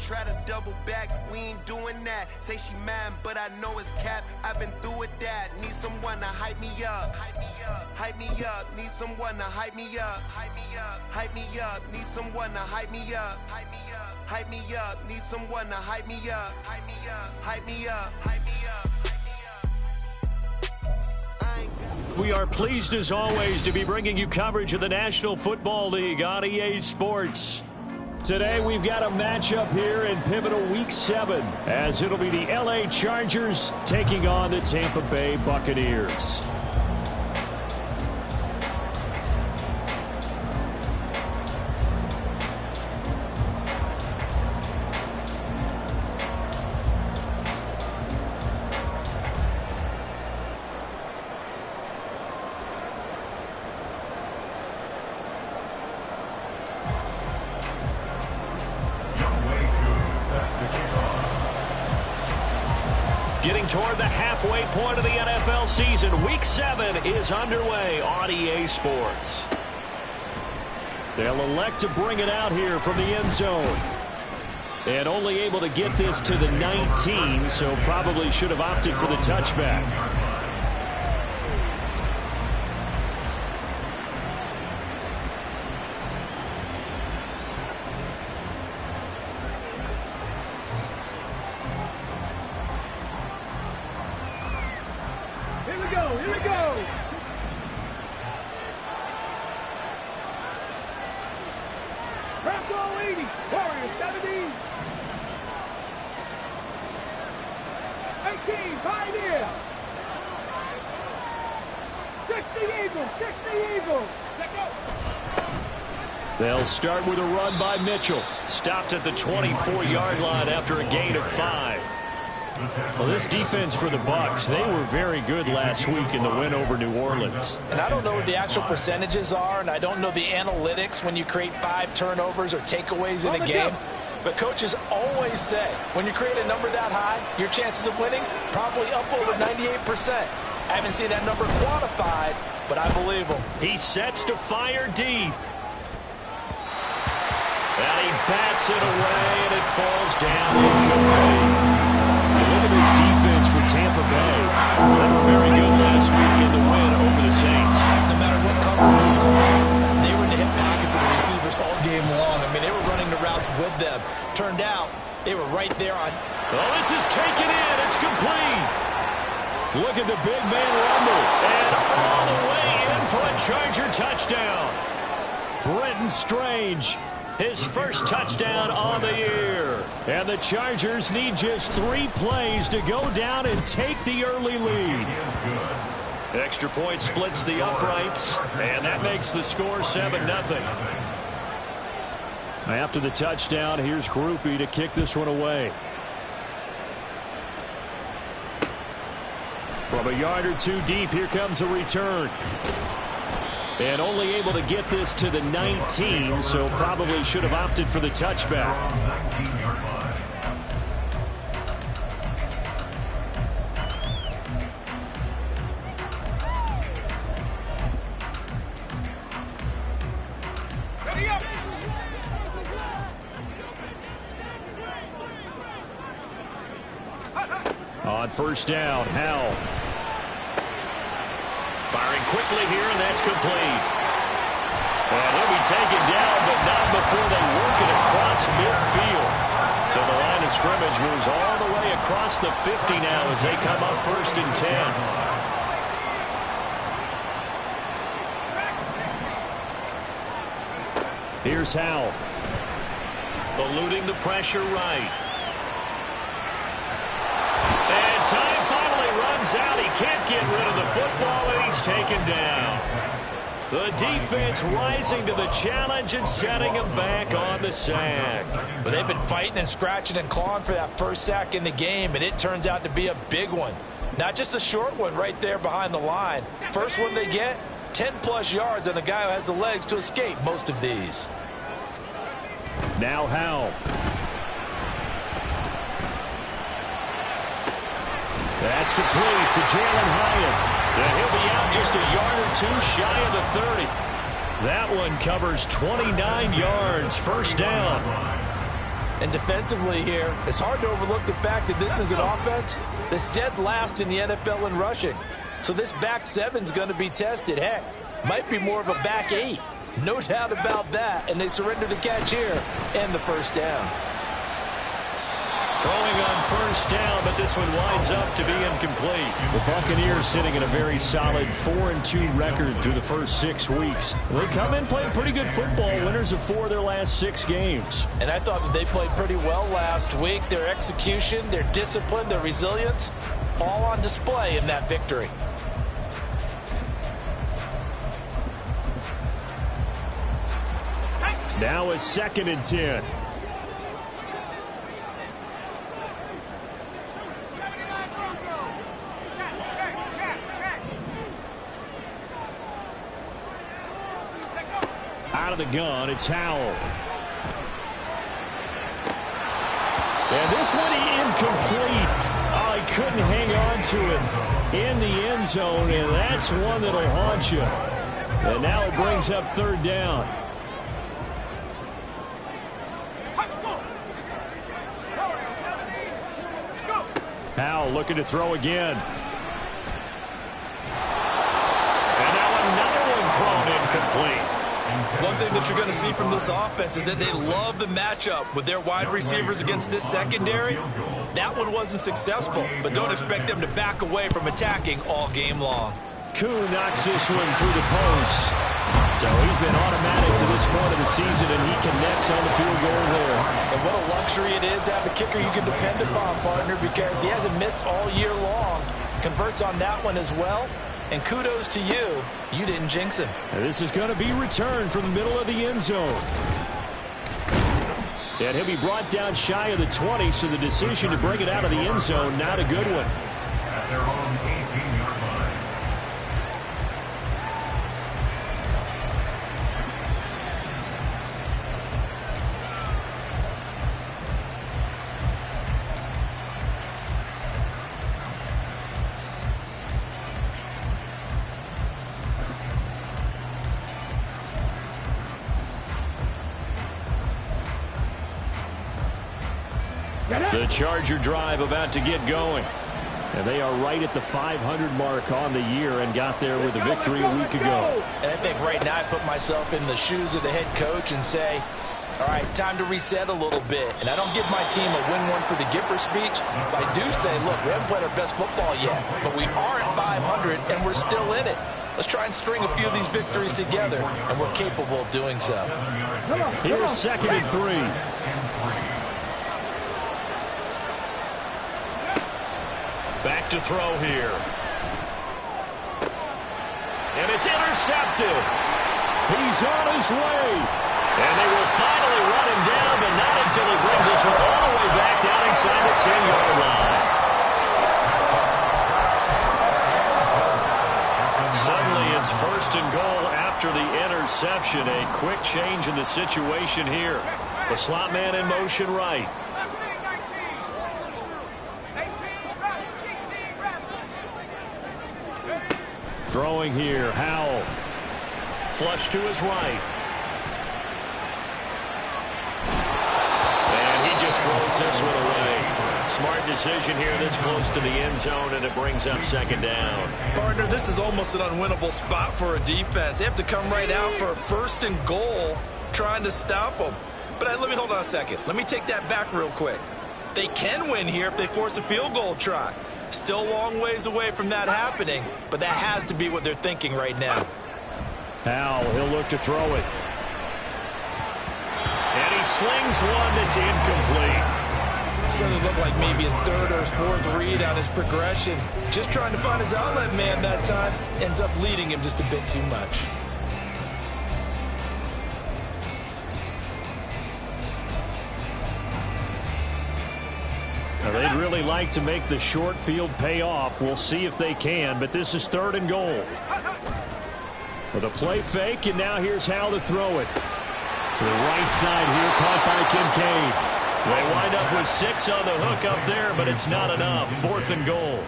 try to double back, we ain't doing that. Say she mad, but I know it's cap. I've been through with that. Need someone to hype me up. Hype me up. Hype me up. Need someone to hype me up. Hype me up. Hype me up. Need someone to hype me up. Hype me up. Hype me up. Need someone to hype me up. Hype me up. Hype me up. Hype me up. We are pleased as always to be bringing you coverage of the National Football League on EA Sports. Today we've got a matchup here in pivotal Week 7 as it'll be the LA Chargers taking on the Tampa Bay Buccaneers. Getting toward the halfway point of the NFL season, Week 7 is underway on EA Sports. They'll elect to bring it out here from the end zone. And only able to get this to the 19, so probably should have opted for the touchback. They'll start with a run by Mitchell. Stopped at the 24-yard line after a gain of 5. Well, this defense for the Bucs, they were very good last week in the win over New Orleans. And I don't know what the actual percentages are, and I don't know the analytics when you create 5 turnovers or takeaways in a game. But coaches always say, when you create a number that high, your chances of winning probably up over 98%. I haven't seen that number quantified, but I believe him. He sets to fire deep. And he bats it away, and it falls down incomplete. Look at this defense for Tampa Bay. They were very good last week in the win over the Saints. No matter what coverage was called, they were in the hip pockets of the receivers all game long. I mean, they were running the routes with them. Turned out, they were right there on. Oh, this is taken in. It's complete. Look at the big man rumble. And all the way in for a Charger touchdown. Brenton Strange, his first touchdown on the year. And the Chargers need just 3 plays to go down and take the early lead. Extra point splits the uprights, and that makes the score 7-0. After the touchdown, here's Groupie to kick this one away. From a yard or 2 deep, here comes a return. And only able to get this to the 19, so probably should have opted for the touchback. On first down, Howell. Firing quickly here, and that's complete. And he'll be taken down, but not before they work it across midfield. So the line of scrimmage moves all the way across the 50 now as they come up 1st and 10. Here's Howell. Eluding the pressure right. And time finally runs out. He can't get rid of the football, and he's taken down. The defense rising to the challenge and setting him back on the sack. But they've been fighting and scratching and clawing for that first sack in the game, and it turns out to be a big one. Not just a short one right there behind the line. First one they get, 10-plus yards on a guy who has the legs to escape most of these. Now Howell. That's complete to Jalen Hyatt. And he'll be out just a yard or 2 shy of the 30. That one covers 29 yards, first down. And defensively here, it's hard to overlook the fact that this is an offense that's dead last in the NFL in rushing. So this back seven's going to be tested. Heck, might be more of a back eight. No doubt about that. And they surrender the catch here and the first down. Throwing on first down, but this one winds up to be incomplete. The Buccaneers sitting in a very solid 4-2 record through the first 6 weeks. They come in playing pretty good football, winners of 4 of their last 6 games. And I thought that they played pretty well last week. Their execution, their discipline, their resilience, all on display in that victory. Now a 2nd and 10. Out of the gun, it's Howell. And this one incomplete. Oh, he couldn't hang on to it in the end zone, and that's one that'll haunt you. And now it brings up 3rd down. Howell looking to throw again. And now another one thrown incomplete. One thing that you're going to see from this offense is that they love the matchup with their wide receivers against this secondary. That one wasn't successful, but don't expect them to back away from attacking all game long. Koo knocks this one through the post. So he's been automatic to this point of the season, and he connects on the field goal there. And what a luxury it is to have a kicker you can depend upon, partner, because he hasn't missed all year long. Converts on that one as well. And kudos to you. You didn't jinx him. And this is going to be returned from the middle of the end zone. And he'll be brought down shy of the 20, so the decision to bring it out of the end zone, not a good one. At their own 18-yard line. The Charger drive about to get going. And they are right at the 500 mark on the year and got there with a victory a week ago. And I think right now I put myself in the shoes of the head coach and say, all right, time to reset a little bit. And I don't give my team a win one for the Gipper speech. But I do say, look, we haven't played our best football yet. But we are at 500 and we're still in it. Let's try and string a few of these victories together, and we're capable of doing so. Here's 2nd and 3. Back to throw here. And it's intercepted. He's on his way. And they will finally run him down, but not until he brings us all the way back down inside the 10-yard line. Suddenly it's 1st and goal after the interception. A quick change in the situation here. The slot man in motion right. Throwing here, Howell. Flush to his right. And he just throws this one away. Smart decision here this close to the end zone, and it brings up 2nd down. Partner, this is almost an unwinnable spot for a defense. They have to come right out for a 1st and goal trying to stop them. But let me hold on a second. Let me take that back real quick. They can win here if they force a field goal try. Still a long ways away from that happening, but that has to be what they're thinking right now. Howell, he'll look to throw it. And he slings one that's incomplete. Certainly looked like maybe his 3rd or his 4th read on his progression. Just trying to find his outlet man that time. Ends up leading him just a bit too much. They'd really like to make the short field pay off. We'll see if they can, but this is 3rd and goal. With a play fake, and now here's Howell to throw it. To the right side here, caught by Kincaid. They wind up with 6 on the hook up there, but it's not enough. 4th and goal.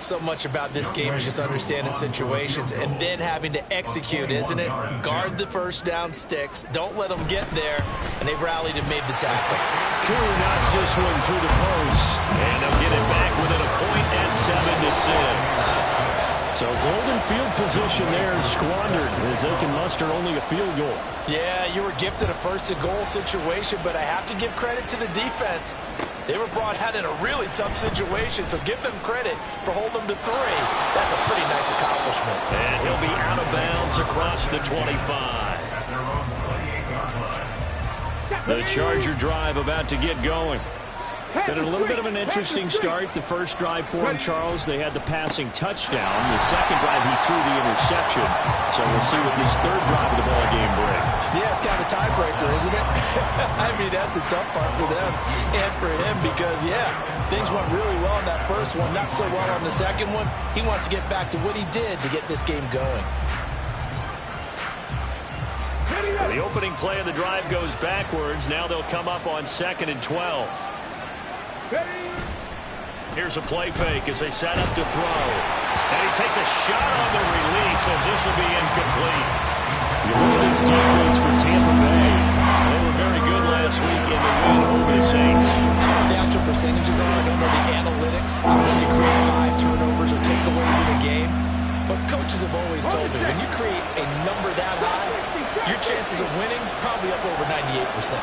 So much about this game is just understanding situations and then having to execute, isn't it? Guard the first down sticks. Don't let them get there. And they rallied and made the tackle. Koo knocks this one through the post. And they'll get it back within a point at 7-6. So golden field position there squandered as they can muster only a field goal. Yeah, you were gifted a first-and-goal situation, but I have to give credit to the defense. They were brought out in a really tough situation, so give them credit for holding them to 3. That's a pretty nice accomplishment. And he'll be out of bounds across the 25. The Charger drive about to get going. Been a little bit of an interesting start. The first drive for him, Charles, they had the passing touchdown. The second drive, he threw the interception. So we'll see what this third drive of the ball game brings. Yeah, it's kind of a tiebreaker, isn't it? I mean, that's the tough part for them and for him because, yeah, things went really well in that first one, not so well on the second one. He wants to get back to what he did to get this game going. So the opening play of the drive goes backwards. Now they'll come up on 2nd and 12. Here's a play fake as they set up to throw. And he takes a shot on the release as this will be incomplete. You look at this defense for Tampa Bay. They were very good last week in the win over the Saints. I don't know what the actual percentages are. I don't know the analytics. I don't know if you create 5 turnovers or takeaways in a game. But coaches have always told me when you create a number that high, your chances of winning probably up over 98%.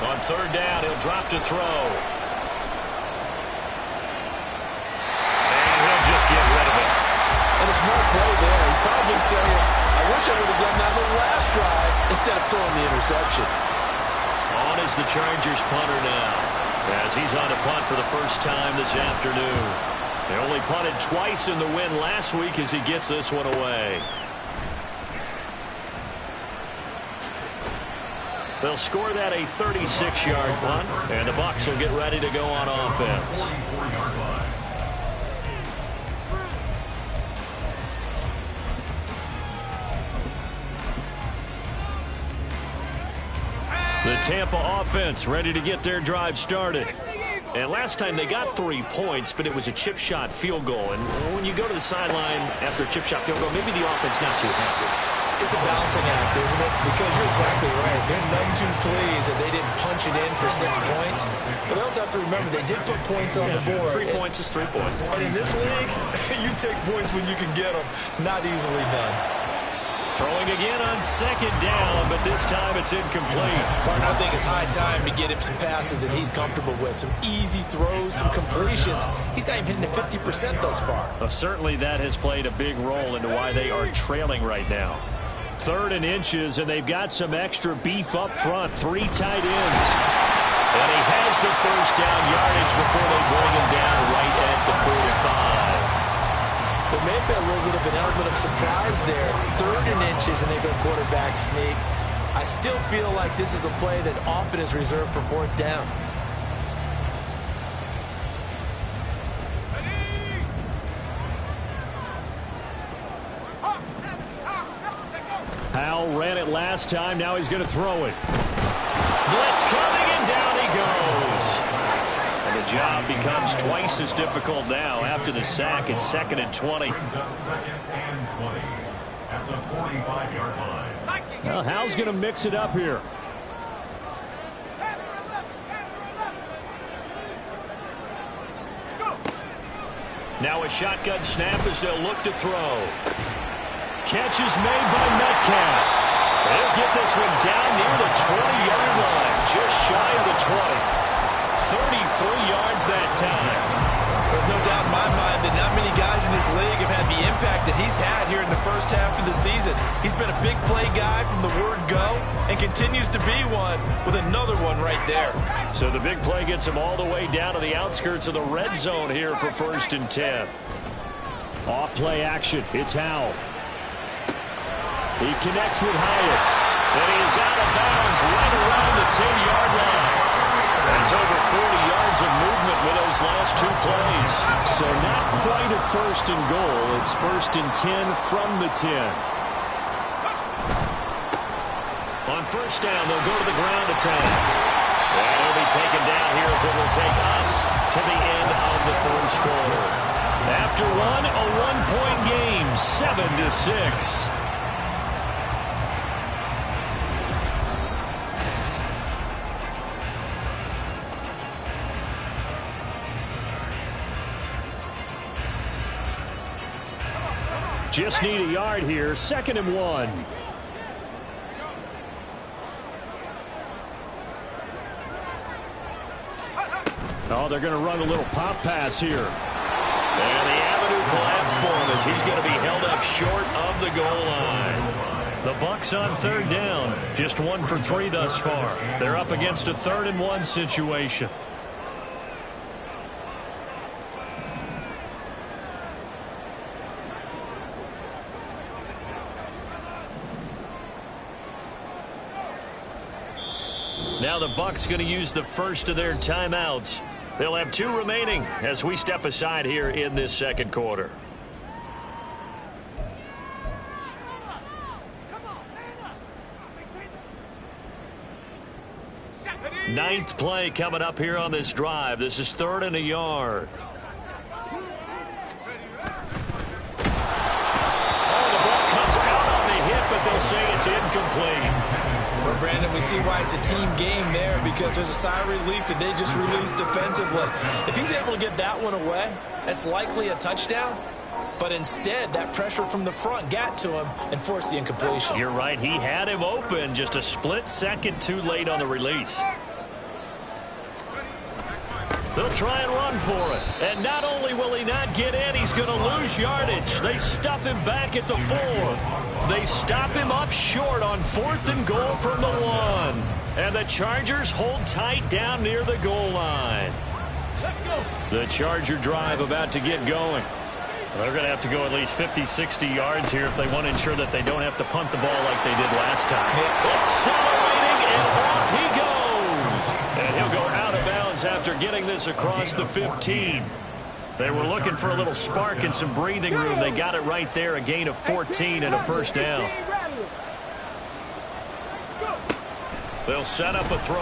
On third down, he'll drop to throw. And he'll just get rid of it. And a smart play there. He's probably saying, I wish I would have done that on the last drive instead of throwing the interception. On is the Chargers punter now, as he's on a punt for the first time this afternoon. They only punted twice in the win last week as he gets this one away. They'll score that a 36-yard punt, and the Bucs will get ready to go on offense. The Tampa offense ready to get their drive started. And last time they got 3 points, but it was a chip shot field goal. And when you go to the sideline after a chip shot field goal, maybe the offense not too happy. It's a balancing act, isn't it? Because you're exactly right. They're none too pleased that they didn't punch it in for 6 points. But they also have to remember they did put points on the board. 3 points is 3 points. And in this league, you take points when you can get them. Not easily done. Throwing again on 2nd down, but this time it's incomplete. Martin, I think it's high time to get him some passes that he's comfortable with. Some easy throws, some completions. He's not even hitting to 50% thus far. Well, certainly that has played a big role into why they are trailing right now. 3rd and inches, and they've got some extra beef up front. 3 tight ends. And he has the first down yardage before they bring him down right at the 45. There may have been a little bit of an element of surprise there. 3rd and inches, and they go quarterback sneak. I still feel like this is a play that often is reserved for 4th down. Howell ran it last time. Now he's going to throw it. Blitz coming, and down he goes. And the job becomes twice as difficult now. After the sack, it's 2nd and 20. Well, Howell's going to mix it up here. Now a shotgun snap as they'll look to throw. Catch is made by Metcalf. They'll get this one down near the 20-yard line, just shy of the 20. 33 yards that time. There's no doubt in my mind that not many guys in this league have had the impact that he's had here in the first half of the season. He's been a big play guy from the word go and continues to be one with another one right there. So the big play gets him all the way down to the outskirts of the red zone here for 1st and 10. Off play action. It's Howell. He connects with Hyatt, and he is out of bounds right around the 10-yard line. That's over 40 yards of movement with those last 2 plays. So not quite a 1st and goal. It's 1st and 10 from the 10. On 1st down, they'll go to the ground attack. And he'll be taken down here as it will take us to the end of the first quarter. After one, a one-point game, 7-6. Just need a yard here, 2nd and 1. Oh, they're going to run a little pop pass here. And the avenue collapsed for him as he's going to be held up short of the goal line. The Bucs on 3rd down, just 1 for 3 thus far. They're up against a 3rd and 1 situation. Now the Bucs going to use the first of their timeouts. They'll have 2 remaining as we step aside here in this 2nd quarter. Ninth play coming up here on this drive. This is 3rd and a yard. Oh, the ball comes out on the hit, but they'll say it's incomplete. Well, Brandon, we see why it's a team game there, because there's a sigh of relief that they just released defensively. If he's able to get that one away, that's likely a touchdown. But instead, that pressure from the front got to him and forced the incompletion. You're right. He had him open, just a split second too late on the release. They'll try and run for it. And not only will he not get in, he's going to lose yardage. They stuff him back at the 4. They stop him up short on 4th and goal from the 1. And the Chargers hold tight down near the goal line. The Charger drive about to get going. They're going to have to go at least 50, 60 yards here if they want to ensure that they don't have to punt the ball like they did last time. Accelerating, and off he goes. And he'll go out of bounds after getting this across the 15. They were looking for a little spark and some breathing room. They got it right there, a gain of 14 and a first down. They'll set up a throw.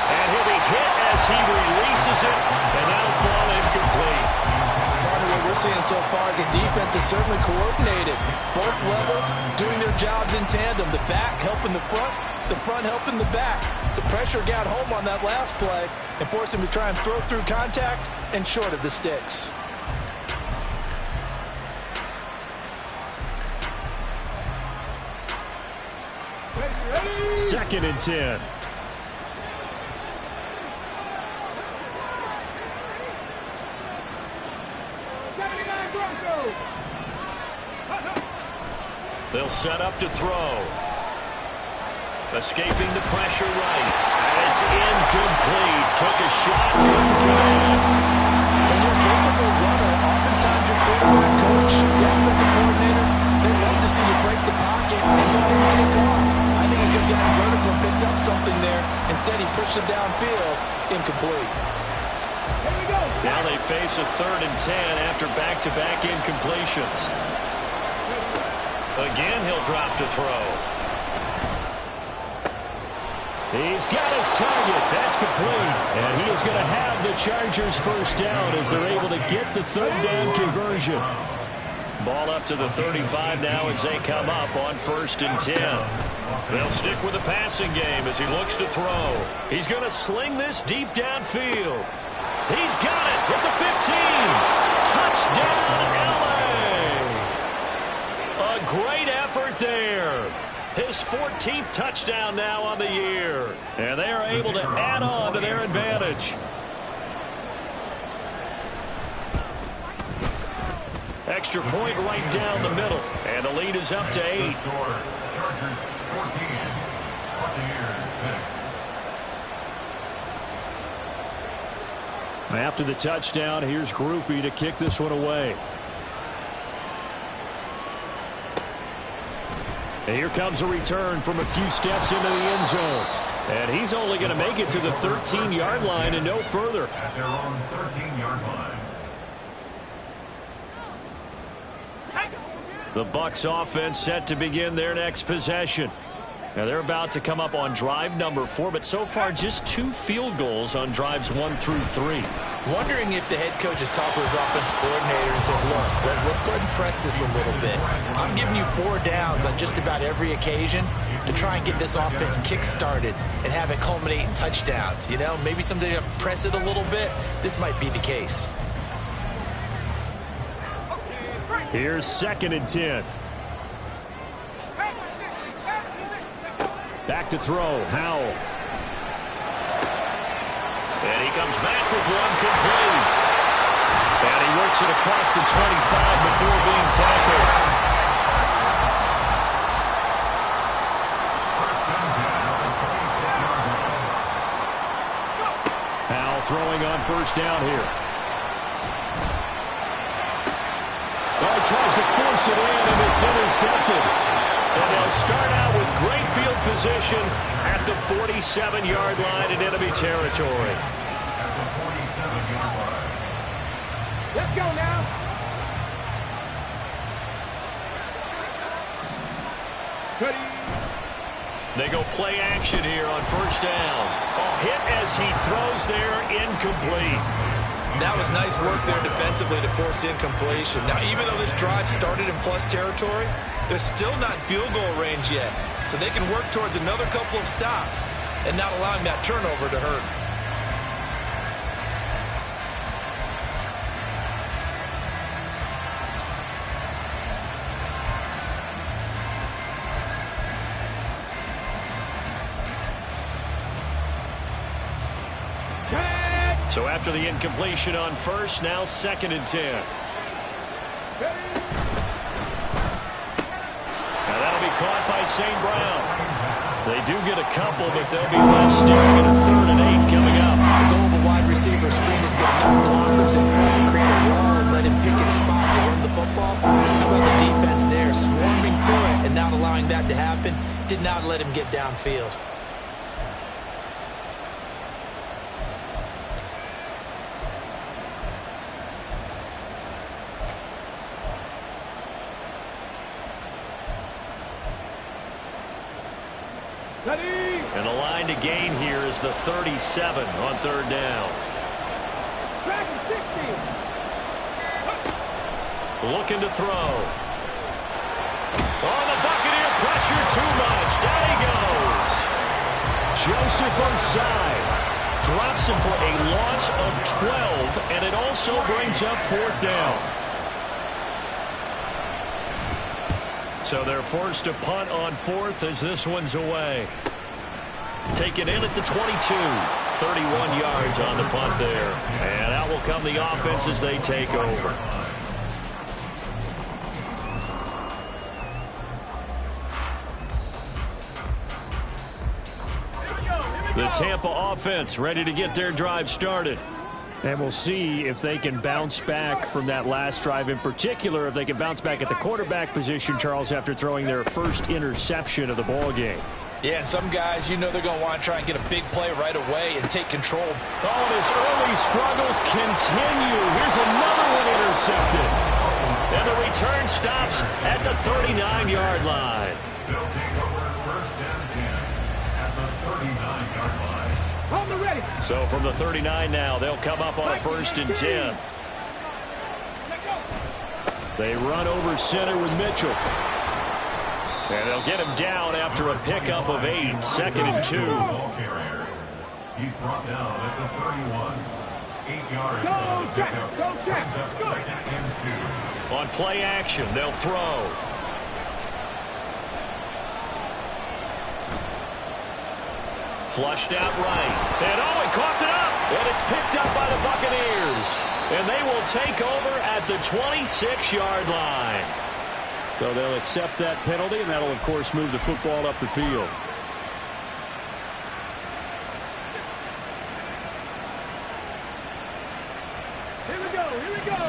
And he'll be hit as he releases it, and that'll fall incomplete. What we're seeing so far is the defense is certainly coordinated. Both levels doing their jobs in tandem. The back helping the front helping the back. The pressure got home on that last play and forced him to try and throw through contact and short of the sticks. Second and 10. They'll set up to throw. Escaping the pressure right. And it's incomplete. Took a shot, couldn't connect. When you're a capable runner, oftentimes your quarterback coach, your offensive coordinator, they love to see you break the pocket and go ahead and take off. I think he could have gotten vertical and picked up something there. Instead, he pushed it downfield. Incomplete. Now they face a 3rd and 10 after back-to-back incompletions. Again, he'll drop to throw. He's got his target. That's complete. And he is going to have the Chargers first down as they're able to get the 3rd down conversion. Ball up to the 35 now as they come up on 1st and 10. They'll stick with the passing game as he looks to throw. He's going to sling this deep downfield. He's got it with the 15. Touchdown, LA. A great effort there. His 14th touchdown now on the year. And they are able to add on to their advantage. Extra point right down the middle. And the lead is up to 8. Chargers 14, Buccaneers 6. After the touchdown, here's Groupie to kick this one away. And here comes a return from a few steps into the end zone. And he's only going to make it to the 13-yard line and no further. At their own 13-yard line. The Bucs offense set to begin their next possession. Now they're about to come up on drive number 4, but so far just 2 field goals on drives 1 through 3. Wondering if the head coach has talked with his offense coordinator and said, look, let's go ahead and press this a little bit. I'm giving you 4 downs on just about every occasion to try and get this offense kick-started and have it culminate in touchdowns. You know, maybe someday you have to press it a little bit. This might be the case. Here's 2nd and 10. Back to throw, Howell. And he comes back with one complete. And he works it across the 25 before being tackled. Howell throwing on 1st down here. Oh, he tries to force it in, and it's intercepted. And they'll start out with great field position at the 47-yard line in enemy territory. At the 47-yard line. Let's go now. Ready. They go play action here on 1st down. A hit as he throws there, incomplete. That was nice work there defensively to force incompletion. Now, even though this drive started in plus territory, they're still not in field goal range yet. So they can work towards another couple of stops and not allowing that turnover to hurt. So after the incompletion on 1st, now 2nd and 10. Now that'll be caught by St. Brown. They do get a couple, but they'll be left staring at a 3rd and 8 coming up. The goal of a wide receiver screen is get enough blockers in front and create a wall and let him pick his spot to run the football. How about the defense there, swarming to it and not allowing that to happen? Did not let him get downfield. And the line to gain here is the 37 on 3rd down. Looking to throw. Oh, the Buccaneer pressure too much. Down he goes. Joseph Osai drops him for a loss of 12, and it also brings up 4th down. So they're forced to punt on 4th as this one's away. Taken in at the 22. 31 yards on the punt there. And out will come the offense as they take over. The Tampa offense ready to get their drive started. And we'll see if they can bounce back from that last drive, in particular if they can bounce back at the quarterback position, Charles, after throwing their first interception of the ball game. Yeah, and some guys, you know they're going to want to try and get a big play right away and take control. Oh, and his early struggles continue. Here's another one intercepted. And the return stops at the 39-yard line. They'll take over 1st and 10 at the 39-yard line. On the ready. So from the 39 now, they'll come up on a 1st and 10. They run over center with Mitchell. And they'll get him down after a pickup of 8. 2nd and 2. He's brought down at the 31. 8 yards on the pickup. Brings up 2nd and 2. On play action, they'll throw. Flushed out right. And oh, he coughed it up. And it's picked up by the Buccaneers. And they will take over at the 26-yard line. So they'll accept that penalty, and that'll, of course, move the football up the field. Here we go. Here we go.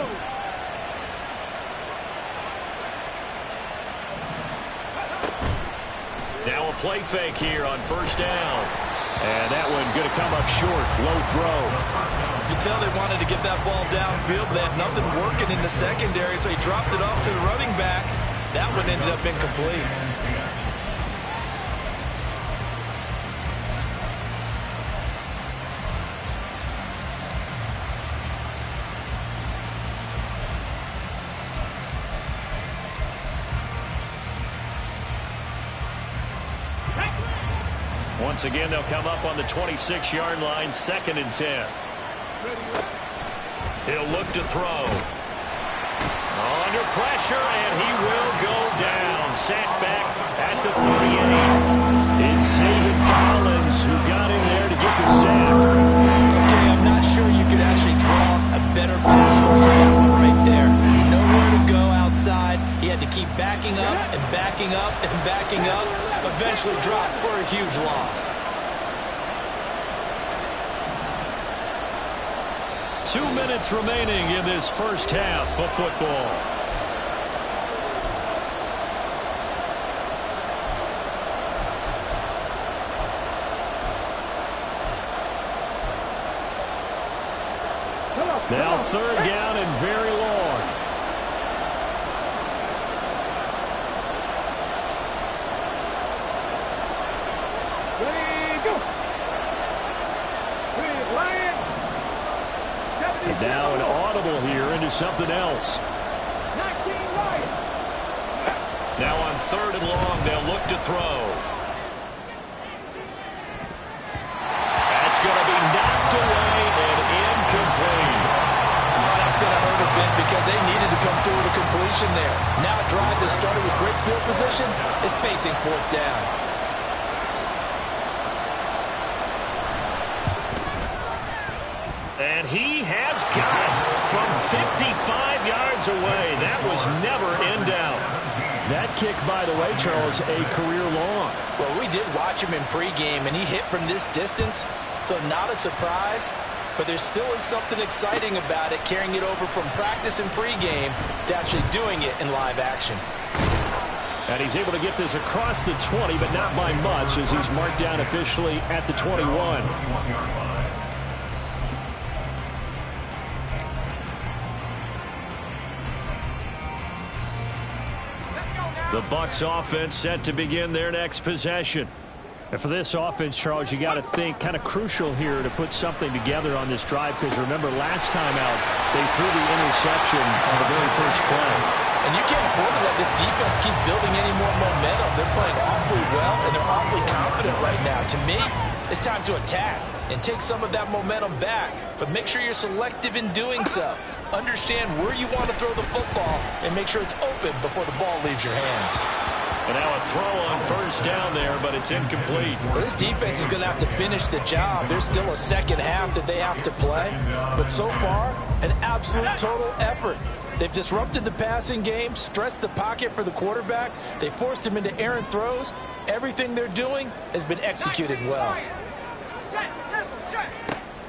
Now a play fake here on 1st down. And that one going to come up short. Low throw. You can tell they wanted to get that ball downfield. They had nothing working in the secondary, so he dropped it off to the running back. That one ended up incomplete. Once again, they'll come up on the 26-yard line, 2nd and 10. He'll look to throw. Under pressure, and he will go down. Sacked back at the 38. It's David Collins who got in there to get the sack. Okay, I'm not sure you could actually draw a better pass rush than that one right there. Nowhere to go outside. He had to keep backing up and backing up and backing up. Eventually dropped for a huge loss. 2 minutes remaining in this first half of football. Now 3rd down and very long. Ready, go. Ready, Lion. And now an audible here into something else. 19 Lion. Now on 3rd and long, they'll look to throw. That's going to be knocked away and incomplete. That's going to hurt a bit because they needed to come through with a completion there. Now a drive that started with great field position is facing 4th down. And he has got it from 55 yards away. That was never in doubt. That kick, by the way, Charles, a career long. Well, we did watch him in pregame, and he hit from this distance, so not a surprise. But there still is something exciting about it, carrying it over from practice and pregame to actually doing it in live action. And he's able to get this across the 20, but not by much, as he's marked down officially at the 21. The Bucs offense set to begin their next possession. And for this offense, Charles, you got to think kind of crucial here to put something together on this drive, because remember last time out they threw the interception on the very first play. And you can't afford to let this defense keep building any more momentum. They're playing awfully well, and they're awfully confident right now. To me, it's time to attack and take some of that momentum back, but make sure you're selective in doing so. Understand where you want to throw the football and make sure it's open before the ball leaves your hands. And now a throw on 1st down there, but it's incomplete. Well, this defense is going to have to finish the job. There's still a second half that they have to play. But so far, an absolute total effort. They've disrupted the passing game, stressed the pocket for the quarterback. They forced him into errant throws. Everything they're doing has been executed well.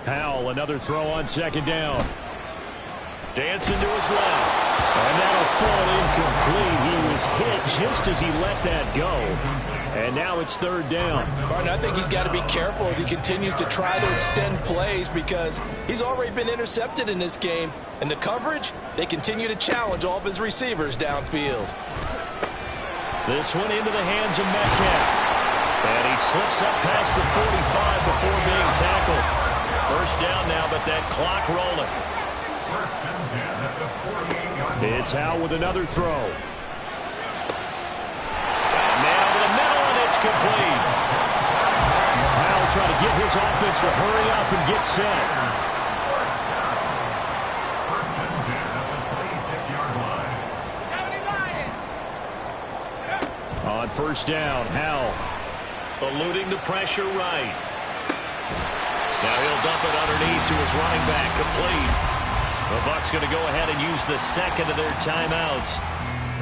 Howell, another throw on 2nd down. Dancing to his left. And that'll fall incomplete. He was hit just as he let that go. And now it's 3rd down. Martin, I think he's got to be careful as he continues to try to extend plays, because he's already been intercepted in this game. And the coverage, they continue to challenge all of his receivers downfield. This one into the hands of Metcalf. And he slips up past the 45 before being tackled. 1st down now, but that clock rolling. It's Howell with another throw. Now to the middle, and it's complete. Howell trying to get his offense to hurry up and get set. On 1st down, Howell eluding the pressure right. Now he'll dump it underneath to his running back, complete. The Bucs going to go ahead and use the 2nd of their timeouts,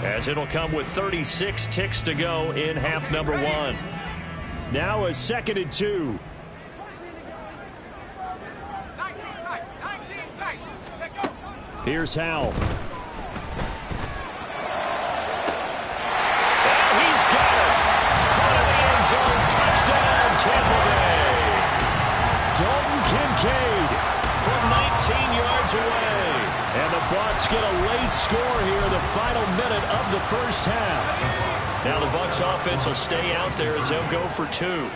as it'll come with 36 ticks to go in half number 1. Now a 2nd and 2. Here's Howell. And he's got it. Caught in the end zone. Touchdown, Tampa Bay. Dalton Kincaid from 19 yards away. And the Bucs get a late score here in the final minute of the first half. Now the Bucs offense will stay out there as they'll go for 2.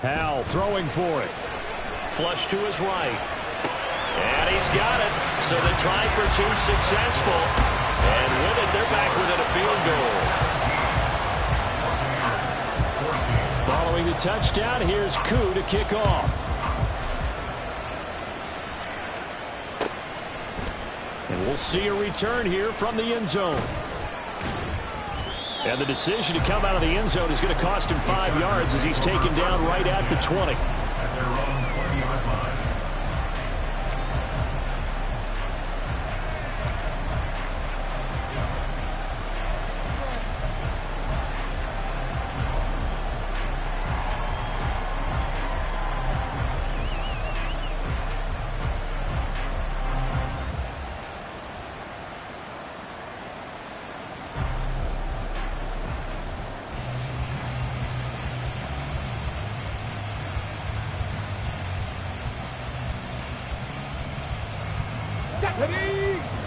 Howell throwing for it. Flush to his right. And he's got it. So the try for 2 successful. And with it, they're back within a field goal. touchdown. Here's Koo to kick off. And we'll see a return here from the end zone. And the decision to come out of the end zone is going to cost him 5 yards as he's taken down right at the 20. At their own 20-yard line.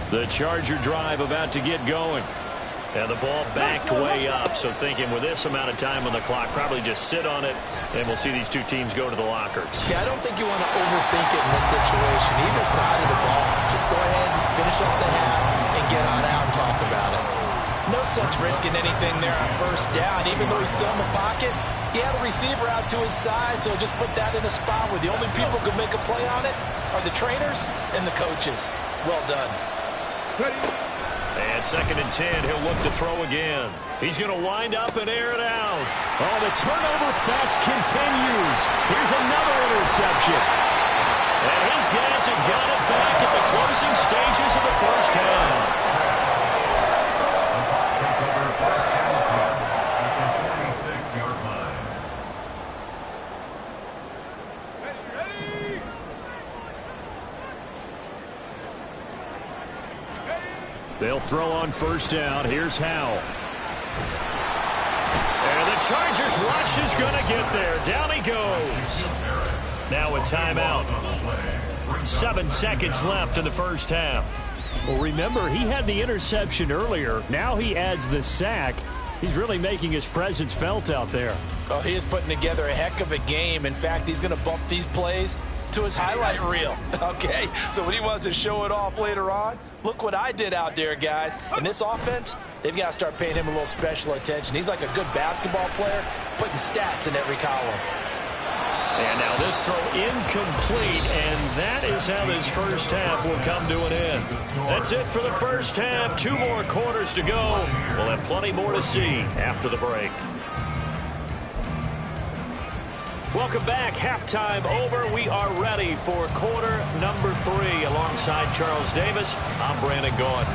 The Charger drive about to get going. And the ball backed way up. So thinking with this amount of time on the clock, probably just sit on it, and we'll see these two teams go to the lockers. Yeah, I don't think you want to overthink it in this situation. Either side of the ball. Just go ahead and finish up the half and get on out and talk about it. No sense risking anything there on first down. Even though he's still in the pocket, he had a receiver out to his side, so just put that in a spot where the only people who can make a play on it are the trainers and the coaches. Well done. And 2nd and 10, he'll look to throw again. He's going to wind up and air it out. Oh, the turnover fest continues. Here's another interception. And his guys have got it back at the closing stages of the first half. They'll throw on first down. Here's Howell. And the Chargers rush is going to get there. Down he goes. Now a timeout. 7 seconds left in the first half. Well, remember, he had the interception earlier. Now he adds the sack. He's really making his presence felt out there. Oh, he is putting together a heck of a game. In fact, he's going to bump these plays to his highlight reel. Okay, so when he wants to show it off later on, look what I did out there, guys. In this offense, they've got to start paying him a little special attention. He's like a good basketball player, putting stats in every column. And now this throw incomplete, and that is how this first half will come to an end. That's it for the first half. 2 more quarters to go. We'll have plenty more to see after the break. Welcome back. Halftime over. We are ready for quarter number 3. Alongside Charles Davis, I'm Brandon Gordon.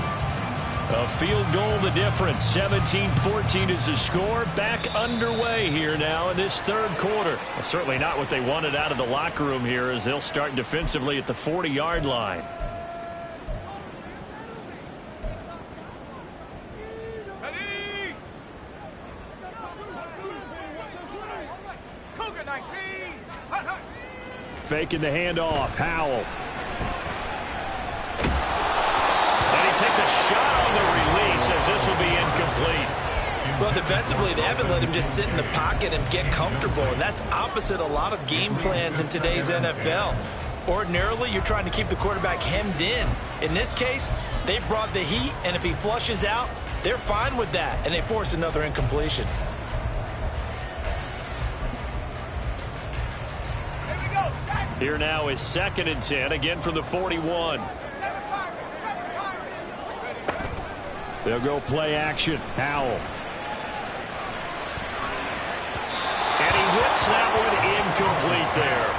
A field goal the difference. 17-14 is the score. Back underway here now in this third quarter. Well, certainly not what they wanted out of the locker room here as they'll start defensively at the 40-yard line. Faking the handoff. Howell. And he takes a shot on the release as this will be incomplete. Well, defensively, they haven't let him just sit in the pocket and get comfortable, and that's opposite a lot of game plans in today's NFL. Ordinarily, you're trying to keep the quarterback hemmed in. In this case, they brought the heat, and if he flushes out, they're fine with that, and they force another incompletion. Here now is 2nd and 10, again from the 41. They'll go play action. Howell. And he whips that one incomplete there.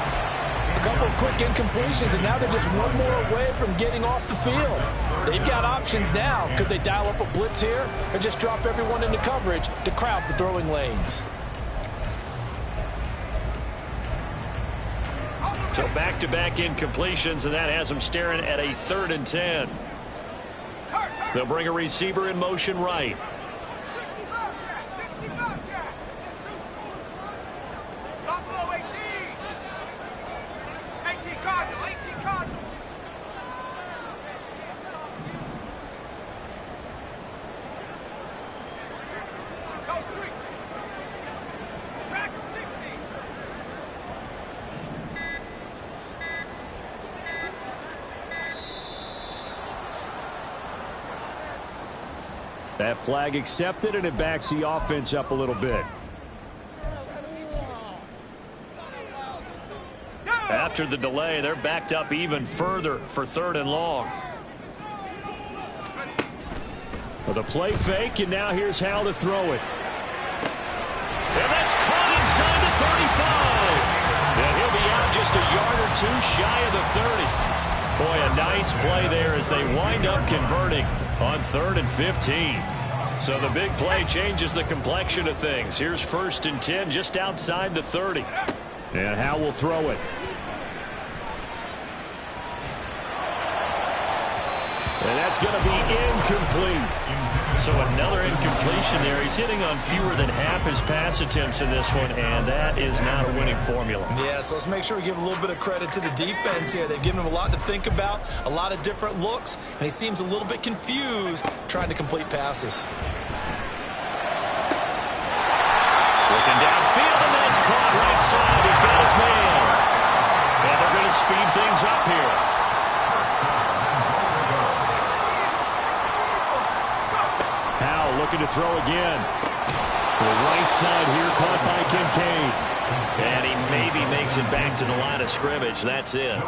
A couple of quick incompletions, and now they're just one more away from getting off the field. They've got options now. Could they dial up a blitz here or just drop everyone into coverage to crowd the throwing lanes? So back-to-back incompletions, and that has them staring at a 3rd and 10. They'll bring a receiver in motion right. That flag accepted, and it backs the offense up a little bit. After the delay, they're backed up even further for 3rd and long. Well, the play fake, and now here's Hal to throw it. And that's caught inside the 35. And he'll be out just a yard or two shy of the 30. Boy, a nice play there as they wind up converting on 3rd and 15. So the big play changes the complexion of things. Here's 1st and 10 just outside the 30. And Hal will throw it. And that's going to be incomplete. So another incompletion there. He's hitting on fewer than half his pass attempts in this one, and that is not a winning formula. Yeah, so let's make sure we give a little bit of credit to the defense here. They've given him a lot to think about, a lot of different looks, and he seems a little bit confused trying to complete passes. Looking downfield, and that's caught right side. He's got his man. And they're going to speed things up here. Looking to throw again. To the right side here, caught by Kincaid. And he maybe makes it back to the line of scrimmage. That's it.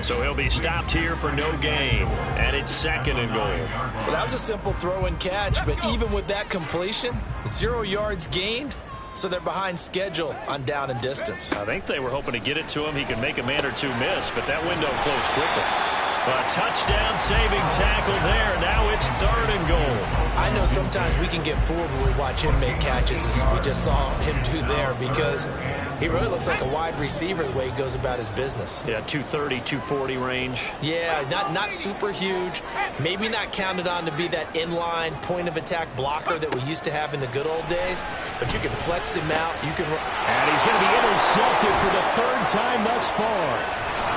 So he'll be stopped here for no gain. And it's 2nd and goal. Well, that was a simple throw and catch, but even with that completion, 0 yards gained, so they're behind schedule on down and distance. I think they were hoping to get it to him. He could make a man or two miss, but that window closed quickly. A touchdown-saving tackle there. Now it's 3rd and goal. I know sometimes we can get fooled when we watch him make catches, as we just saw him do there, because he really looks like a wide receiver the way he goes about his business. Yeah, 230, 240 range. Yeah, not super huge. Maybe not counted on to be that inline point-of-attack blocker that we used to have in the good old days, but you can flex him out. You can. And he's going to be intercepted for the 3rd time thus far.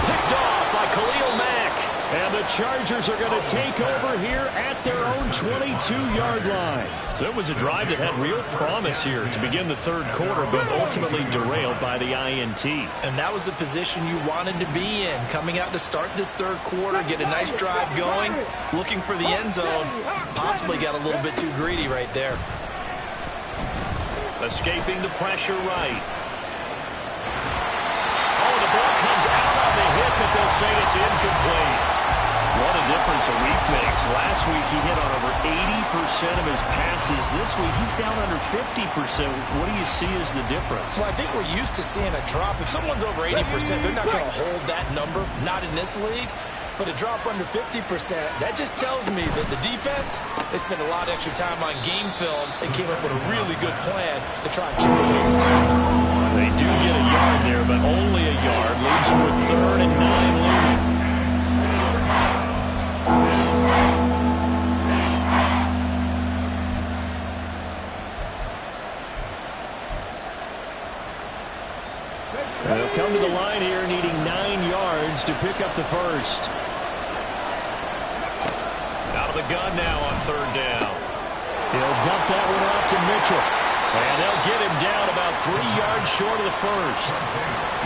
Picked off by Khalil Mack. And the Chargers are going to take over here at their own 22-yard line. So it was a drive that had real promise here to begin the 3rd quarter, but ultimately derailed by the INT. And that was the position you wanted to be in, coming out to start this 3rd quarter, get a nice drive going, looking for the end zone. Possibly got a little bit too greedy right there. Escaping the pressure right. Oh, the ball comes out on the hit, but they'll say it's incomplete. What a difference a week makes. Last week he hit on over 80% of his passes. This week he's down under 50%. What do you see as the difference? Well, I think we're used to seeing a drop. If someone's over 80%, they're not going to hold that number, not in this league. But a drop under 50%, that just tells me that the defense, they spent a lot of extra time on game films and came up with a really good plan to try and chip away this time. They do get a yard there, but only a yard. Leaves them with 3rd and 9 leading. They'll come to the line here needing 9 yards to pick up the 1st. Out of the gun now on 3rd down. He'll dump that one off to Mitchell. And they'll get him down about 3 yards short of the 1st.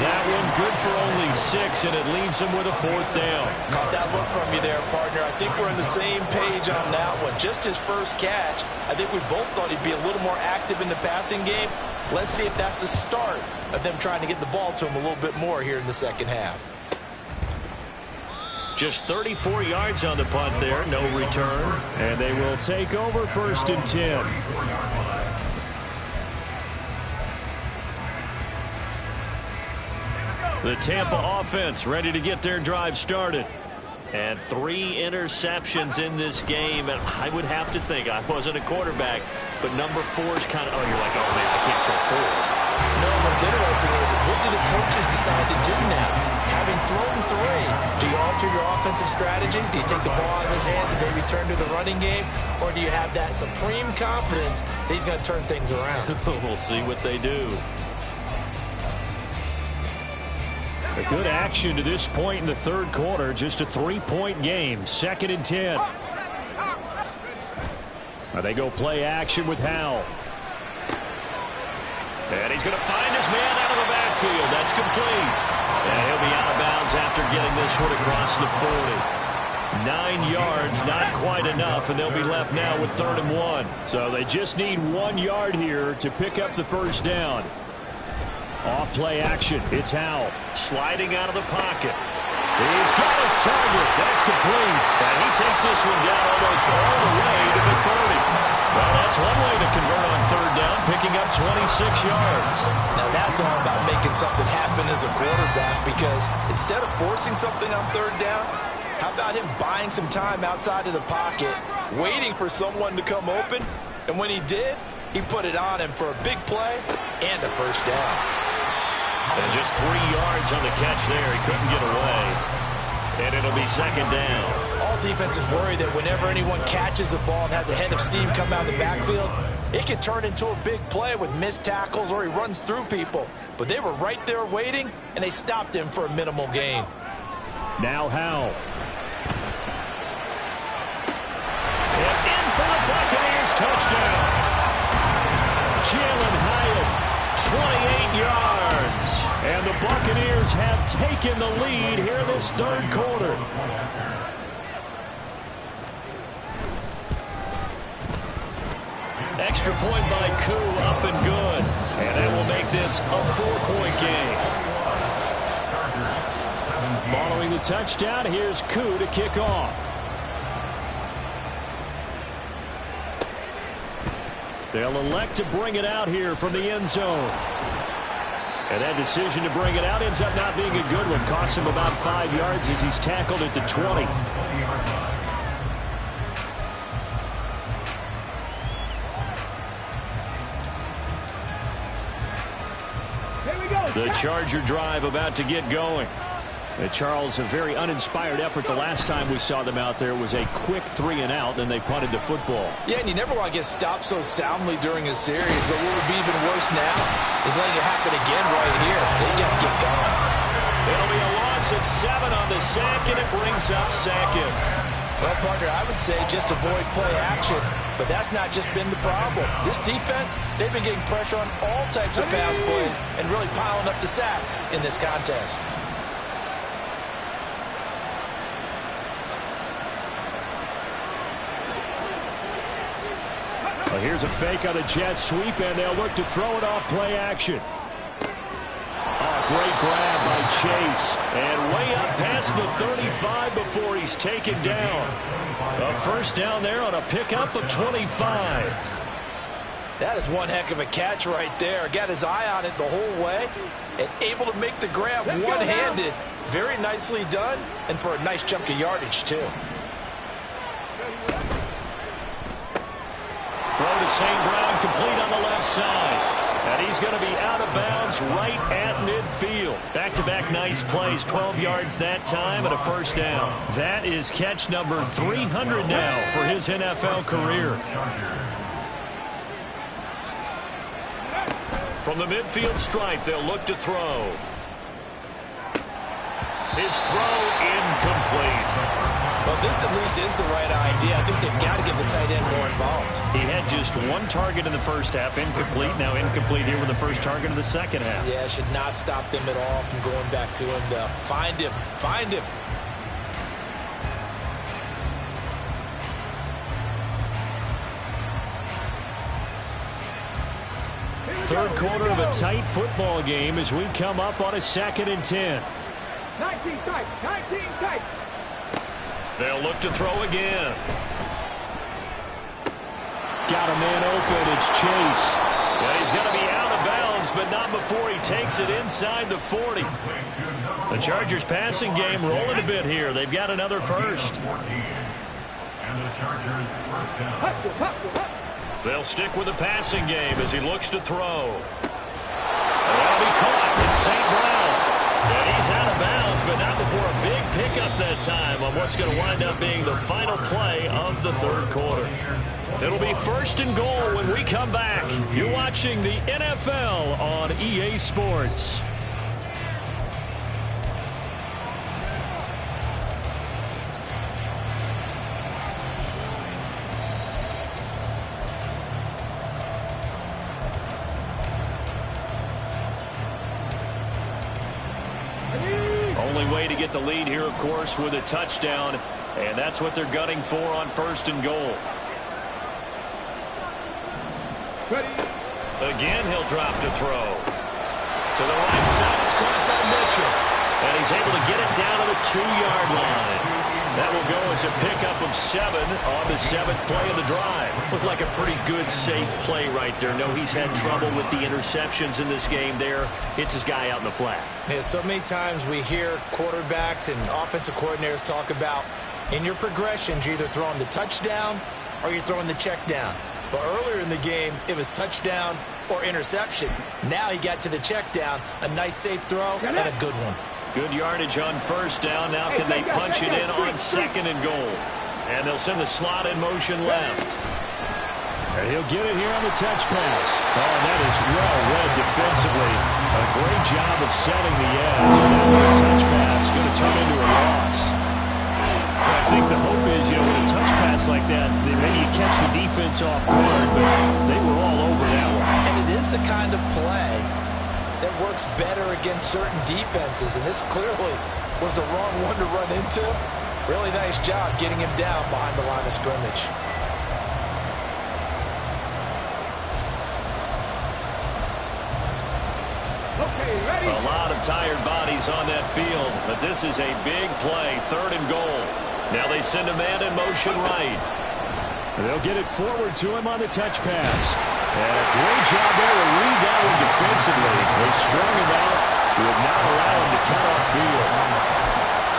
That one good for only 6, and it leaves him with a 4th down. Caught that look from you there, partner. I think we're on the same page on that one. Just his first catch. I think we both thought he'd be a little more active in the passing game. Let's see if that's the start of them trying to get the ball to him a little bit more here in the 2nd half. Just 34 yards on the punt there, no return. And they will take over 1st and 10. The Tampa offense ready to get their drive started. And 3 interceptions in this game. And I would have to think, I wasn't a quarterback, but number 4 is kind of, oh, you're like, oh, man, I can't throw 4. No, what's interesting is, what do the coaches decide to do now? Having thrown 3, do you alter your offensive strategy? Do you take the ball out of his hands and maybe turn to the running game? Or do you have that supreme confidence that he's going to turn things around? We'll see what they do. A good action to this point in the 3rd quarter. Just a 3-point game. 2nd and 10. They go play action with Howell. And he's going to find his man out of the backfield. That's complete. And he'll be out of bounds after getting this one across the 40. 9 yards, not quite enough, and they'll be left now with 3rd and 1. So they just need 1 yard here to pick up the 1st down. Off play action. It's Howell sliding out of the pocket. He's got his target. That's complete. And he takes this one down almost all the way to the 30. Well, that's one way to convert on third down, picking up 26 yards. Now, that's all about making something happen as a quarterback, because instead of forcing something on third down, how about him buying some time outside of the pocket, waiting for someone to come open, and when he did, he put it on him for a big play and a first down. And just 3 yards on the catch there. He couldn't get away. And it'll be second down. All defenses worry that whenever anyone catches the ball and has a head of steam come out of the backfield, it can turn into a big play with missed tackles or he runs through people. But they were right there waiting, and they stopped him for a minimal gain. Now Howell. And in for the Buccaneers touchdown. Jalen Hyatt, 28 yards. And the Buccaneers have taken the lead here in this third quarter. Extra point by Koo, up and good. And that will make this a 4-point game. Following the touchdown, here's Koo to kick off. They'll elect to bring it out here from the end zone. And that decision to bring it out ends up not being a good one. Costs him about 5 yards as he's tackled at the 20. The Charger drive about to get going. Charles, a very uninspired effort the last time we saw them out there was a quick 3-and-out, then they punted the football. Yeah, and you never want to get stopped so soundly during a series, but what would be even worse now is letting it happen again right here. They got to get going. It'll be a loss at 7 on the sack, and it brings up second. Well, partner, I would say just avoid play action, but that's not just been the problem. This defense, they've been getting pressure on all types of pass plays and really piling up the sacks in this contest. Well, here's a fake on a jet sweep, and they'll look to throw it off play action. Oh, great grab by Chase. And way up past the 35 before he's taken down. A first down there on a pickup of 25. That is one heck of a catch right there. Got his eye on it the whole way and able to make the grab one-handed. Very nicely done, and for a nice chunk of yardage, too. Throw to St. Brown, complete on the left side. And he's going to be out of bounds right at midfield. Back-to-back nice plays, 12 yards that time and a first down. That is catch number 300 now for his NFL career. From the midfield stripe, they'll look to throw. His throw incomplete. Well, this at least is the right idea. I think they've got to get the tight end more involved. He had just one target in the first half, incomplete. Now incomplete here with the first target in the second half. Yeah, should not stop them at all from going back to him. Find him. Find him. Third quarter of a tight football game as we come up on a 2nd and 10. 19 tight. 19 tight. They'll look to throw again. Got a man open. It's Chase. Well, he's going to be out of bounds, but not before he takes it inside the 40. The Chargers passing game rolling a bit here. They've got another first. And the Chargers first down. They'll stick with the passing game as he looks to throw. That'll be caught. It's St. Brown. And he's out of bounds, but not before a big pickup that time on what's going to wind up being the final play of the third quarter. It'll be 1st and goal when we come back. You're watching the NFL on EA Sports. Only way to get the lead here, of course, with a touchdown, and that's what they're gunning for on 1st and goal. Ready. Again, he'll drop to throw. To the right side, it's caught by Mitchell. And he's able to get it down to the 2-yard line. That will go as a pickup of 7 on the 7th play of the drive. Looked like a pretty good, safe play right there. No, he's had trouble with the interceptions in this game there. Hits his guy out in the flat. Yeah, so many times we hear quarterbacks and offensive coordinators talk about in your progressions, you're either throwing the touchdown or you're throwing the check down. But earlier in the game, it was touchdown or interception. Now he got to the check down, a nice safe throw, and a good one. Good yardage on first down. Now can they punch it in on 2nd and goal? And they'll send the slot in motion left. And he'll get it here on the touch pass. Oh, that is well read defensively. A great job of setting the edge. And that touch pass is going to turn into a loss. I think the hope is, with a touch pass like that, maybe you catch the defense off guard, but they were all over that one. And it is the kind of play that works better against certain defenses, and this clearly was the wrong one to run into. Really nice job getting him down behind the line of scrimmage. Okay, ready? A lot of tired bodies on that field, but this is a big play, 3rd and goal. Now they send a man in motion right. They'll get it forward to him on the touch pass. And a great job there to read that one defensively. They strung him out, would not allow him to cut off field.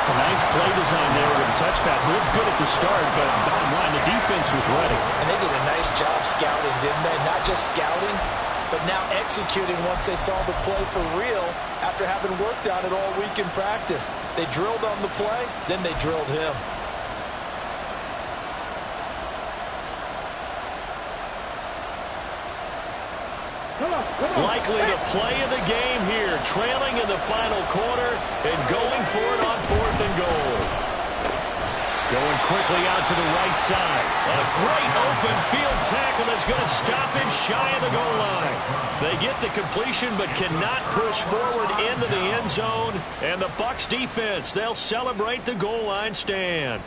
A nice play design there with the touch pass. Looked good at the start, but bottom line, the defense was ready. And they did a nice job scouting, didn't they? Not just scouting, but now executing once they saw the play for real after having worked on it all week in practice. They drilled on the play, then they drilled him. Likely the play of the game here, trailing in the final quarter and going for it on 4th and goal. Going quickly out to the right side. A great open field tackle that's going to stop him shy of the goal line. They get the completion but cannot push forward into the end zone. And the Bucs defense, they'll celebrate the goal line stand.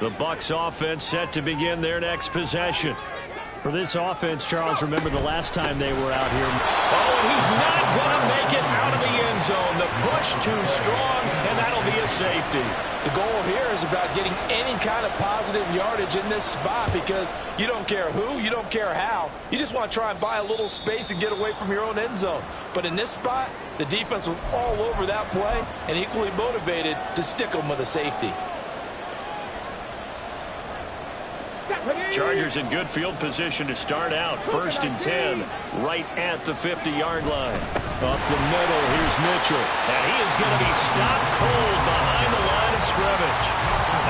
The Bucs offense set to begin their next possession. For this offense, Charles, remember the last time they were out here. Oh, and he's not going to make it out of the end zone. The push too strong, and that'll be a safety. The goal here is about getting any kind of positive yardage in this spot because you don't care who, you don't care how. You just want to try and buy a little space and get away from your own end zone. But in this spot, the defense was all over that play and equally motivated to stick them with a safety. Chargers in good field position to start out. 1st and 10, right at the 50-yard line. Up the middle, here's Mitchell. And he is going to be stopped cold behind the line of scrimmage.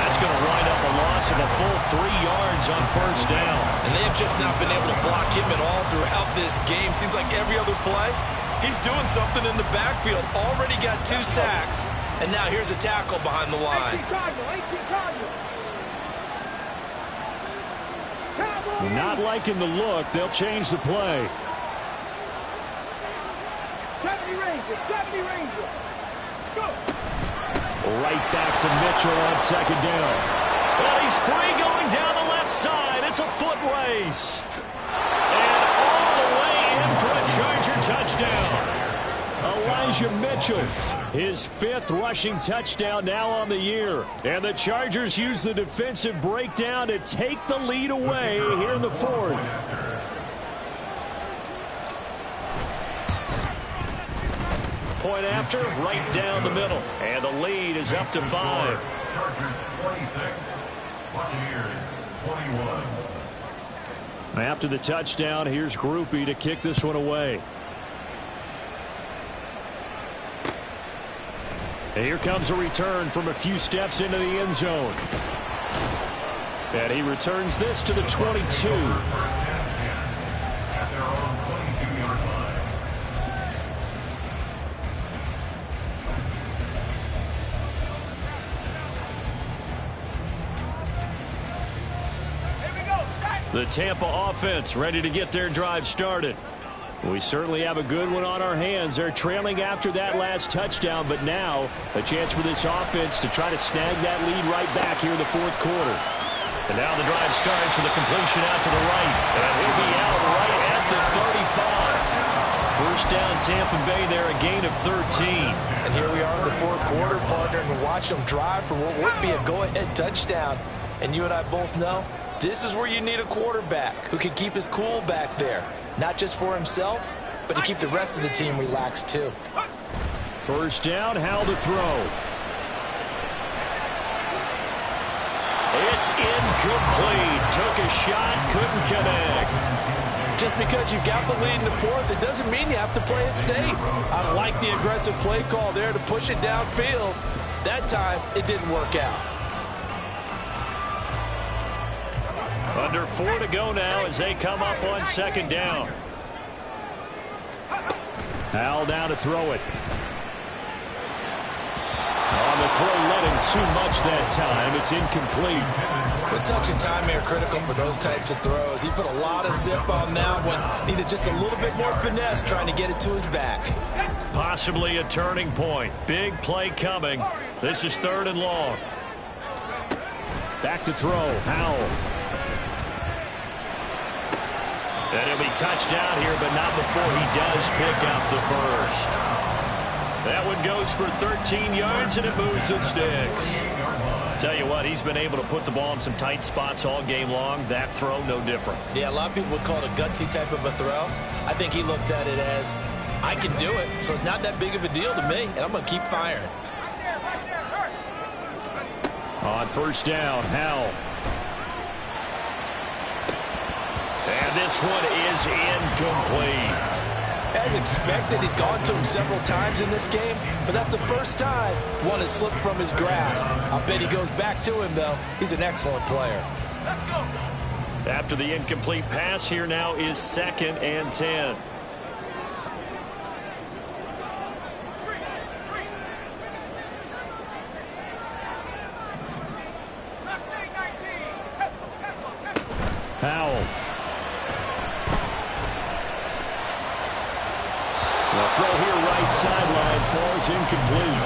That's going to wind up a loss of a full 3 yards on 1st down. And they have just not been able to block him at all throughout this game. Seems like every other play, he's doing something in the backfield. Already got 2 sacks, and now here's a tackle behind the line. 18 Cardinal. Not liking the look. They'll change the play. 70 Rangers. Go. Right back to Mitchell on 2nd down. Well, he's free going down the left side. It's a foot race. And all the way in for a Charger touchdown. Elijah Mitchell, his 5th rushing touchdown now on the year. And the Chargers use the defensive breakdown to take the lead away here in the 4th. Point after, right down the middle. And the lead is up to 5. Chargers 26, Buccaneers 21. After the touchdown, here's Groupie to kick this one away. And here comes a return from a few steps into the end zone. And he returns this to the 22. First and 10 at their own 22-yard line. The Tampa offense ready to get their drive started. We certainly have a good one on our hands. They're trailing after that last touchdown, but now a chance for this offense to try to snag that lead right back here in the 4th quarter. And now the drive starts with a completion out to the right. And he'll be out right at the Tampa Bay there, a gain of 13. And here we are in the fourth quarter, partner, and watch them drive for what would be a go-ahead touchdown. And you and I both know this is where you need a quarterback who can keep his cool back there, not just for himself, but to keep the rest of the team relaxed too. First down, Howell to throw. It's incomplete. Took a shot, couldn't connect. Just because you've got the lead in the fourth, it doesn't mean you have to play it safe. I like the aggressive play call there to push it downfield. That time, it didn't work out. Under 4 to go now as they come up on second down. Howell down to throw it. On the throw, letting too much that time. It's incomplete. The touch and time here critical for those types of throws. He put a lot of zip on that one. Needed just a little bit more finesse trying to get it to his back. Possibly a turning point. Big play coming. This is 3rd and long. Back to throw. Howell. And he'll be touchdown here, but not before he does pick up the first. That one goes for 13 yards, and it moves the sticks. Tell you what, he's been able to put the ball in some tight spots all game long. That throw, no different. Yeah, a lot of people would call it a gutsy type of a throw. I think he looks at it as, I can do it, so it's not that big of a deal to me, and I'm going to keep firing. On first down, Howell. And this one is incomplete. As expected, he's gone to him several times in this game, but that's the first time one has slipped from his grasp. I bet he goes back to him, though. He's an excellent player. Let's go. After the incomplete pass, here now is 2nd and 10. Howell. The throw here right sideline falls incomplete.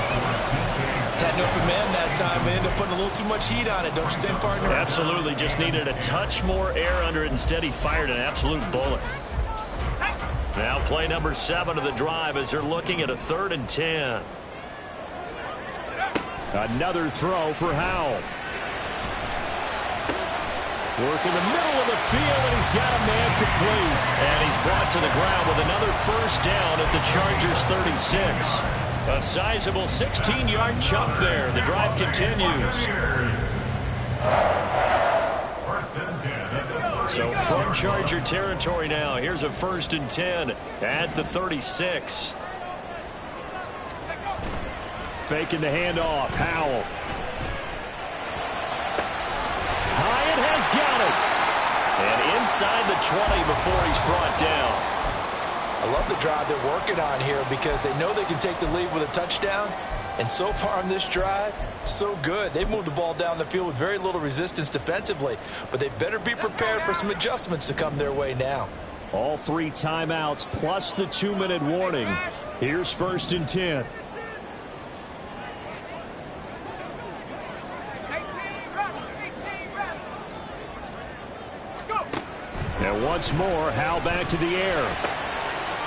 Had an open man that time, but ended up putting a little too much heat on it, don't you think, partner? Absolutely, just needed a touch more air under it. Instead, he fired an absolute bullet. Now play number 7 of the drive as they're looking at a 3rd and 10. Another throw for Howell. Work in the middle of the field, and he's got a man complete. And he's brought to the ground with another first down at the Chargers' 36. A sizable 16-yard chunk there. The drive continues. So from Charger territory now, here's a 1st and 10 at the 36. Faking the handoff, Howell. Hyatt has got it. And inside the 20 before he's brought down. I love the drive they're working on here because they know they can take the lead with a touchdown. And so far on this drive, so good. They've moved the ball down the field with very little resistance defensively. But they better be prepared for some adjustments to come their way now. All 3 timeouts plus the 2-minute warning. Here's 1st and 10. And once more, Howell back to the air.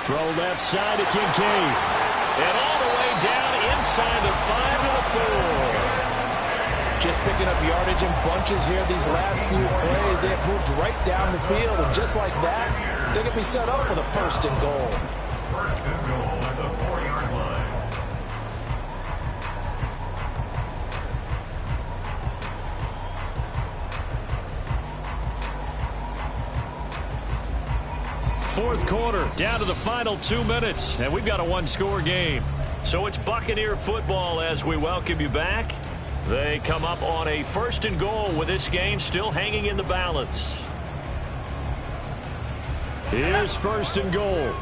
Throw left side to Kincaid. And all the way down inside the 5 to the 4. Just picking up yardage in bunches here these last few plays. They have moved right down the field. And just like that, they can be set up with a 1st and goal. 1st and goal at the 4-yard line. Fourth quarter, down to the final 2 minutes, and we've got a 1-score game. So it's Buccaneer football as we welcome you back. They come up on a 1st and goal with this game still hanging in the balance. Here's 1st and goal.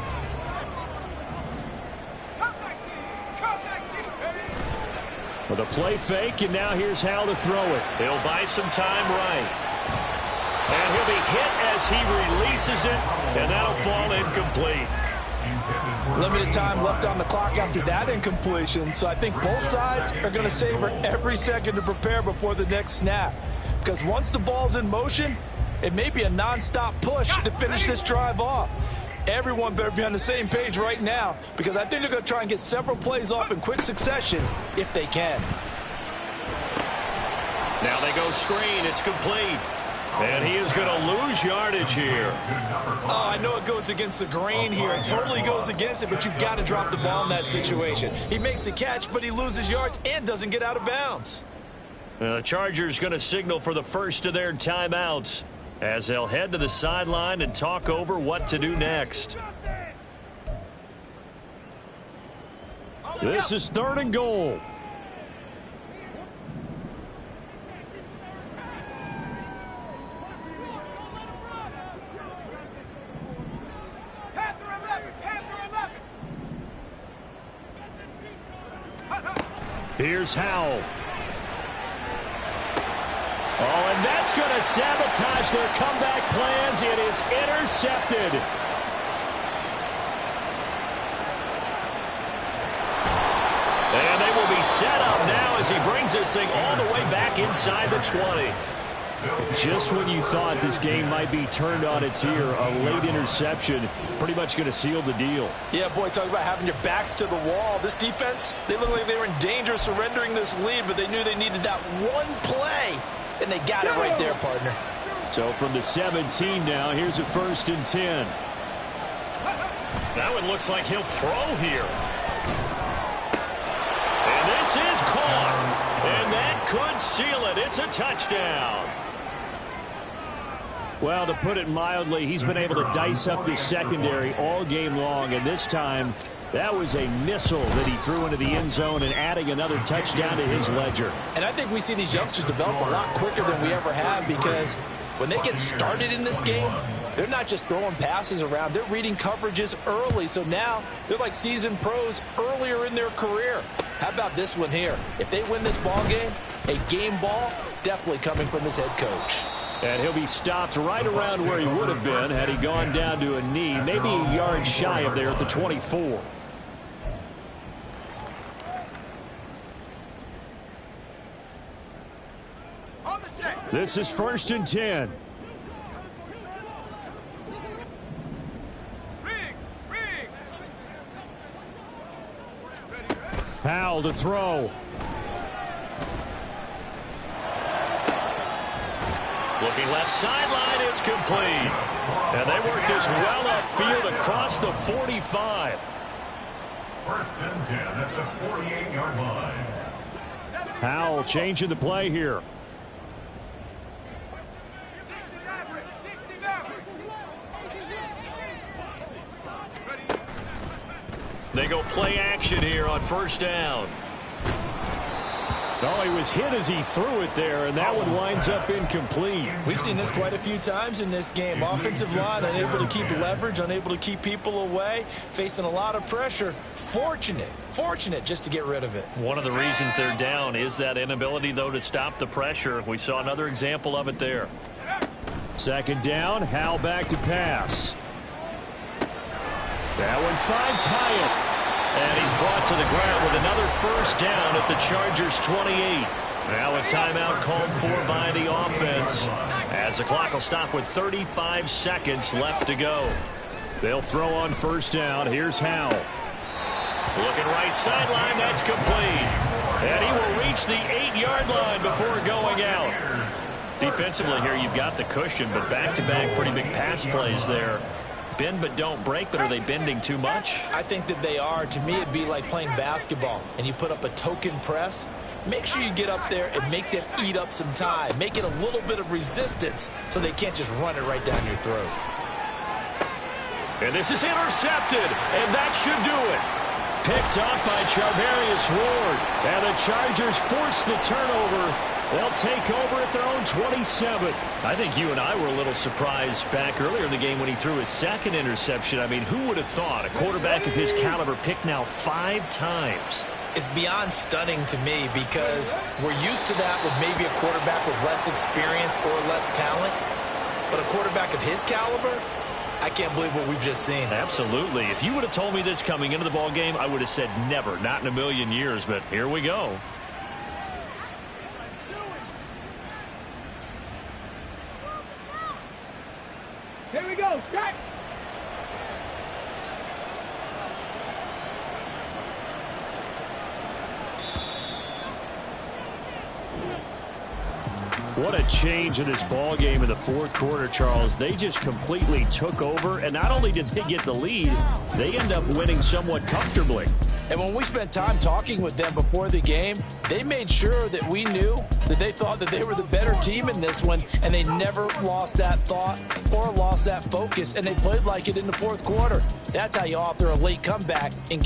With a play fake, and now here's Howell to throw it. He'll buy some time right. And he'll be hit as he releases it, and that'll fall incomplete. Limited time left on the clock after that incompletion, so I think both sides are going to savor every second to prepare before the next snap. Because once the ball's in motion, it may be a nonstop push to finish this drive off. Everyone better be on the same page right now because I think they're going to try and get several plays off in quick succession if they can. Now they go screen. It's complete. And he is going to lose yardage here. Oh, I know it goes against the grain here. It totally goes against it, but you've got to drop the ball in that situation. He makes a catch, but he loses yards and doesn't get out of bounds. The Chargers going to signal for the first of their timeouts as they'll head to the sideline and talk over what to do next. This is 3rd and goal. Here's Howell. Oh, and that's going to sabotage their comeback plans. It is intercepted. And they will be set up now as he brings this thing all the way back inside the 20. Just when you thought this game might be turned on its ear, a late interception pretty much going to seal the deal. Yeah, boy, talk about having your backs to the wall. This defense, they look like they were in danger of surrendering this lead, but they knew they needed that one play, and they got it right there, partner. So from the 17 now, here's a 1st and 10. That one looks like he'll throw here. And this is caught. And that could seal it. It's a touchdown. Well, to put it mildly, he's been able to dice up this secondary all game long, and this time that was a missile that he threw into the end zone and adding another touchdown to his ledger. And I think we see these youngsters develop a lot quicker than we ever have because when they get started in this game, they're not just throwing passes around. They're reading coverages early, so now they're like seasoned pros earlier in their career. How about this one here? If they win this ball game, a game ball definitely coming from his head coach. And he'll be stopped right around where he would have been had he gone down to a knee, maybe a yard shy of there at the 24. This is 1st and 10. Howell to throw. Looking left sideline, it's complete. And they work this well upfield across the 45. 1st and 10 at the 48-yard line. Howell changing the play here. They go play action here on 1st down. Oh, he was hit as he threw it there, and that one winds up incomplete. We've seen this quite a few times in this game. Offensive line unable to keep leverage, unable to keep people away, facing a lot of pressure. Fortunate just to get rid of it. One of the reasons they're down is that inability, though, to stop the pressure. We saw another example of it there. 2nd down, Howell back to pass. That one finds Hyatt. And he's brought to the ground with another 1st down at the Chargers' 28. Now a timeout called for by the offense as the clock will stop with 35 seconds left to go. They'll throw on 1st down. Here's Howell. Looking right sideline. That's complete. And he will reach the 8-yard line before going out. Defensively here, you've got the cushion, but back-to-back pretty big pass plays there. Bend but don't break, but are they bending too much? I think that they are. To me, it'd be like playing basketball, and you put up a token press. Make sure you get up there and make them eat up some time. Make it a little bit of resistance so they can't just run it right down your throat. And this is intercepted, and that should do it. Picked up by Charvarius Ward, and the Chargers force the turnover. They'll take over at their own 27. I think you and I were a little surprised back earlier in the game when he threw his 2nd interception. I mean, who would have thought a quarterback of his caliber picked now 5 times? It's beyond stunning to me because we're used to that with maybe a quarterback with less experience or less talent. But a quarterback of his caliber, I can't believe what we've just seen. Absolutely. If you would have told me this coming into the ball game, I would have said never, not in a million years. But here we go. Here we go, start. What a change in this ball game in the fourth quarter, Charles. They just completely took over, and not only did they get the lead, they end up winning somewhat comfortably. And when we spent time talking with them before the game, they made sure that we knew that they thought that they were the better team in this one, and they never lost that thought or lost that focus, and they played like it in the fourth quarter. That's how you author a late comeback and get